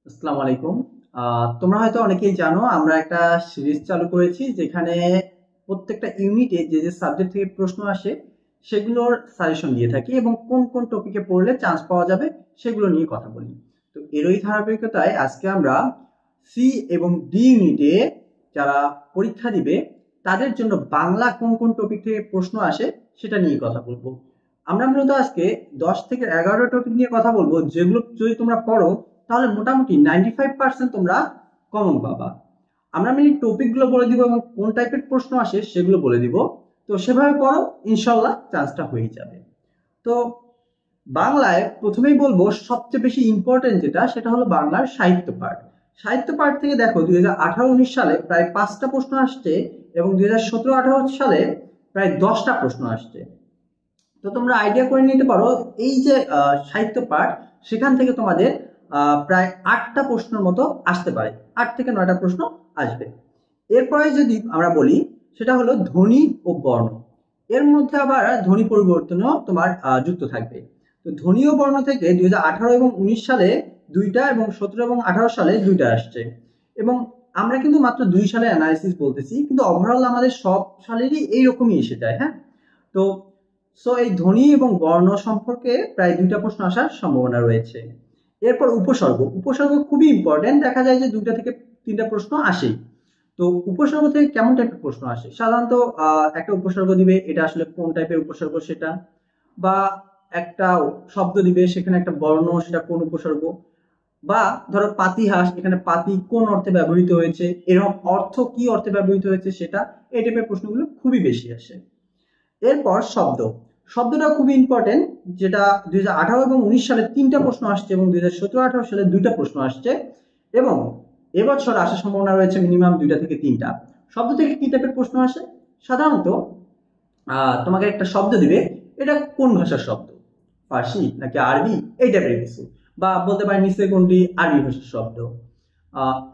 আসসালামু আলাইকুম। তোমরা হয়তো অনেকেই জানো আমরা একটা সিরিজ চালু করেছি যেখানে প্রত্যেকটা ইউনিটে যে যে সাবজেক্ট থেকে প্রশ্ন আসে সেগুলোর সাজেশন দিয়ে থাকি এবং কোন কোন টপিকে পড়লে চান্স পাওয়া যাবে সেগুলো নিয়ে কথা বলি। তো এরই ধারাবাহিকতায় আজকে আমরা সি এবং ডি ইউনিটে যারা পরীক্ষা দিবে তাদের জন্য বাংলা কোন কোন টপিক থেকে প্রশ্ন আসে সেটা নিয়ে কথা বলবো। আমরা মূলত আজকে 10 থেকে 11টা টপিক নিয়ে কথা বলবো, যেগুলো যদি তোমরা পড়ো তাহলে মোটামুটি 95% তোমরা কমন পাবা। আমরা মেইন টপিকগুলো বলে দিব এবং কোন টাইপের প্রশ্ন আসে সেগুলো বলে দিব। তো সেভাবে পড়ো, ইনশাল্লাহ চান্সটা হয়ে যাবে। তো বাংলায় প্রথমেই বলবো সবচেয়ে বেশি ইম্পর্টেন্ট যেটা সেটা হলো বাংলার সাহিত্য পাঠ। সাহিত্য পাঠ থেকে দেখো 2018-19 সালে প্রায় 5টা প্রশ্ন আসছে এবং 2017-18 সালে প্রায় 10টা প্রশ্ন আসছে। তো তোমরা আইডিয়া করে নিতে পারো এই যে সাহিত্য পাঠ সেখান থেকে তোমাদের প্রায় 8টা প্রশ্নের মতো আসতে পারে, 8 থেকে 9টা প্রশ্ন আসবে। এরপরে যদি আমরা বলি সেটা হলো ধ্বনি ও বর্ণ। এর মধ্যে আবার ধ্বনি পরিবর্তনও তোমার যুক্ত থাকবে। তো ধ্বনি ও বর্ণ থেকে 2018 এবং 19 সালে দুইটা এবং 17 এবং 18 সালে দুইটা আসছে। এবং আমরা কিন্তু মাত্র 2 সালে অ্যানালাইসিস বলতেছি, কিন্তু ওভারঅল আমাদের সব সালেরই এইরকমই এসে যায়। হ্যাঁ, তো এই ধ্বনি এবং বর্ণ সম্পর্কে প্রায় 2টা প্রশ্ন আসার সম্ভাবনা রয়েছে। এরপর উপসর্গ। উপসর্গ খুবই ইম্পর্টেন্ট, দেখা যায় যে 2টা থেকে 3টা প্রশ্ন আসেই। তো উপসর্গ থেকে কেমন টাইপের প্রশ্ন আসে? সাধারণত একটা উপসর্গ দিবে, এটা আসলে কোন টাইপের উপসর্গ সেটা, বা একটা শব্দ দিবে সেখানে একটা বর্ণ, সেটা কোন উপসর্গ, বা ধরো পাতিহাস, এখানে পাতি কোন অর্থে ব্যবহৃত হয়েছে, এরকম অর্থ কি অর্থে ব্যবহৃত হয়েছে সেটা, এই টাইপের প্রশ্নগুলো খুবই বেশি আসে। এরপর শব্দ। শব্দটা খুবই ইম্পর্টেন্ট, যেটা 2018 এবং 19 সালে 3টা প্রশ্ন আসছে এবং 2017-18 সালে 2টা প্রশ্ন আসছে এবং এবছর আসার সম্ভাবনা রয়েছে মিনিমাম 2টা থেকে 3টা। শব্দ থেকে কি টাইপের প্রশ্ন আসে? সাধারণত তোমাকে একটা শব্দ দিবে, এটা কোন ভাষার শব্দ, ফার্সি নাকি আরবি, এই টাইপের কিছু, বা বলতে পারেন নিশ্চয়ই কোনটি আরবি ভাষার শব্দ।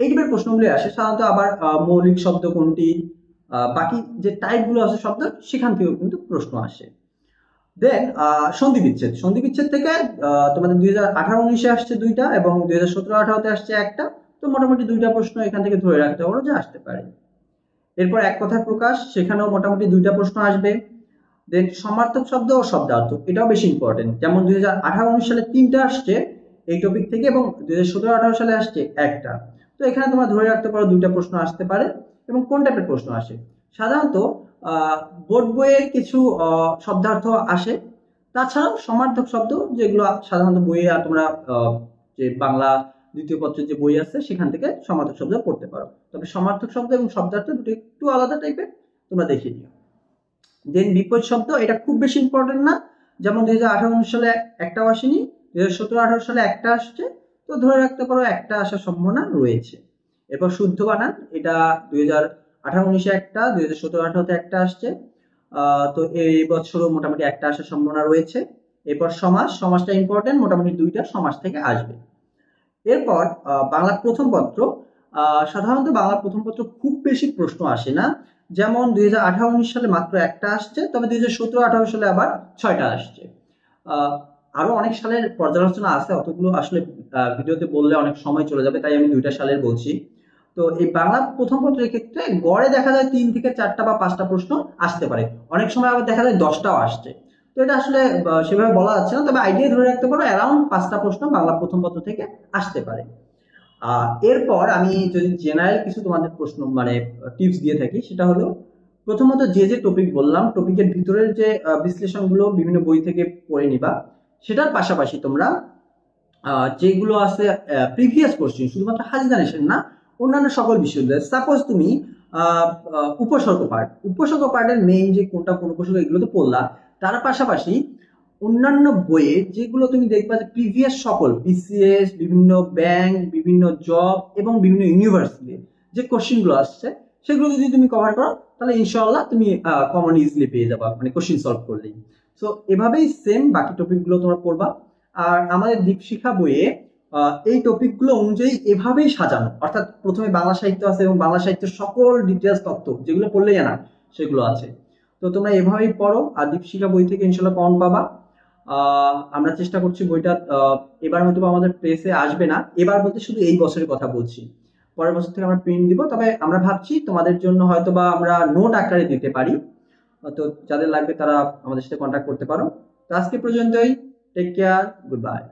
এই টাইপের প্রশ্নগুলি আসে সাধারণত। আবার মৌলিক শব্দ কোনটি, বাকি যে টাইপগুলো আছে শব্দ সেখান থেকেও কিন্তু প্রশ্ন আসে। দেন সন্ধি বিচ্ছেদ। সন্ধি বিচ্ছেদ থেকে তোমাদের 2018-19 আসছে 2টা এবং 2017-18 আসছে একটা। তো মোটামুটি 2টা প্রশ্ন এখান থেকে ধরে রাখতে পারো যে আসতে পারে। এরপর এক কথায় প্রকাশ, সেখানেও মোটামুটি 2টা প্রশ্ন আসবে। দেন সমার্থক শব্দ ও শব্দার্থ, এটাও বেশি ইম্পর্টেন্ট। যেমন 2018-19 সালে 3টা আসছে এই টপিক থেকে এবং 2017-18 সালে আসছে একটা। তো এখানে তোমরা ধরে রাখতে পারো 2টা প্রশ্ন আসতে পারে। এবং কোন টাইপের প্রশ্ন আসে? সাধারণত বোর্ড বইয়ের কিছু শব্দার্থ আসে। তাছাড়াও সমার্থক শব্দ, যেগুলো সাধারণত বইয়ে তোমরা যে বাংলা দ্বিতীয় পত্রের যে বই আছে সেখান থেকে সমার্থক শব্দ পড়তে পারো। তবে সমার্থক শব্দ এবং শব্দার্থ দুটো একটু আলাদা টাইপের, তোমরা দেখিয়ে নিও। দেন বিপরীত শব্দ, এটা খুব বেশি ইম্পর্টেন্ট না। যেমন 2018-19 সালে একটাও আসেনি, 2017-18 সালে একটা আসছে। তো ধরে রাখতে পারো একটা আসার সম্ভাবনা রয়েছে। এরপর শুদ্ধ বানান, এটা 2018-19 একটা, 2017-18 একটা আসছে। তো এই বছরও মোটামুটি একটা আসার সম্ভাবনা রয়েছে। এরপর সমাস। সমাসটা ইম্পর্টেন্ট, মোটামুটি 2টা সমাস থেকে আসবে। এরপর বাংলা প্রথম পত্র। সাধারণত বাংলা প্রথম পত্র খুব বেশি প্রশ্ন আসে না। যেমন 2018-19 সালে মাত্র একটা আসছে, তবে 2017-18 সালে আবার 6টা আসছে। আরো অনেক সালের পর্যালোচনা আছে, অতগুলো আসলে ভিডিওতে বললে অনেক সময় চলে যাবে, তাই আমি 2টা সালের বলছি। তো এই বাংলা প্রথম পত্রের ক্ষেত্রে গড়ে দেখা যায় 3 থেকে 4টা বা 5টা প্রশ্ন আসতে পারে, অনেক সময় আবার দেখা যায় 10টাও আসছে। তো এটা আসলে সেভাবে বলা যাচ্ছে না, তবে আইডিয়া ধরে রাখতে পারো অ্যারাউন্ড 5টা প্রশ্ন বাংলা প্রথম পত্র থেকে আসতে পারে। এরপর আমি যদি জেনারেল কিছু তোমাদের প্রশ্ন মানে টিপস দিয়ে থাকি, সেটা হলো প্রথমত যে যে টপিক বললাম টপিকের ভিতরের যে বিশ্লেষণগুলো বিভিন্ন বই থেকে পড়ে নিবা। সেটার পাশাপাশি তোমরা যেগুলো আছে প্রিভিয়াস কোশ্চেন, শুধুমাত্র হাজিরা নেশন না, অন্যান্য সকল বিষয়গুলো, সাপোজ তুমি উপসর্গ পার্ট, উপসর্গ পার্টের মেইন যে কোনটা কোন উপসর্গ এগুলো তো পড়লা, তার পাশাপাশি অন্যান্য বইয়ে যেগুলো তুমি দেখবা যে প্রিভিয়াস সকল বিসিএস, বিভিন্ন ব্যাংক, বিভিন্ন জব এবং বিভিন্ন ইউনিভার্সিটি যে কোশ্চেন গুলো আসছে সেগুলো যদি তুমি কভার করো তাহলে ইনশাআল্লাহ তুমি কমন ইজিলি পেয়ে যাবা, মানে কোশ্চেন সলভ করলেই। সো এভাবেই সেম বাকি টপিক গুলো তোমরা পড়বা। আর আমাদের দীপশিখা বইয়ে এই টপিক গুলো অনুযায়ী এভাবেই সাজানো, অর্থাৎ প্রথমে বাংলা সাহিত্য আছে এবং বাংলা সাহিত্যের সকল ডিটেলস তথ্য যেগুলো পড়লেই জানা সেগুলো আছে। তো তোমরা এভাবেই পড়ো আর দীপশিখা বই থেকে ইনশাআল্লাহ কমন পাবা। আমরা চেষ্টা করছি বইটা এবার হয়তো আমাদের প্রেসে আসবে না, এবার বলতে শুধু এই বছরের কথা বলছি, পরের বছর থেকে আমরা প্রিন্ট দিব। তবে আমরা ভাবছি তোমাদের জন্য হয়তো বা আমরা নোট আকারে দিতে পারি, তো যাদের লাগবে তারা আমাদের সাথে কন্ট্যাক্ট করতে পারো। তো আজকে পর্যন্তই, টেক কেয়ার, গুড বাই।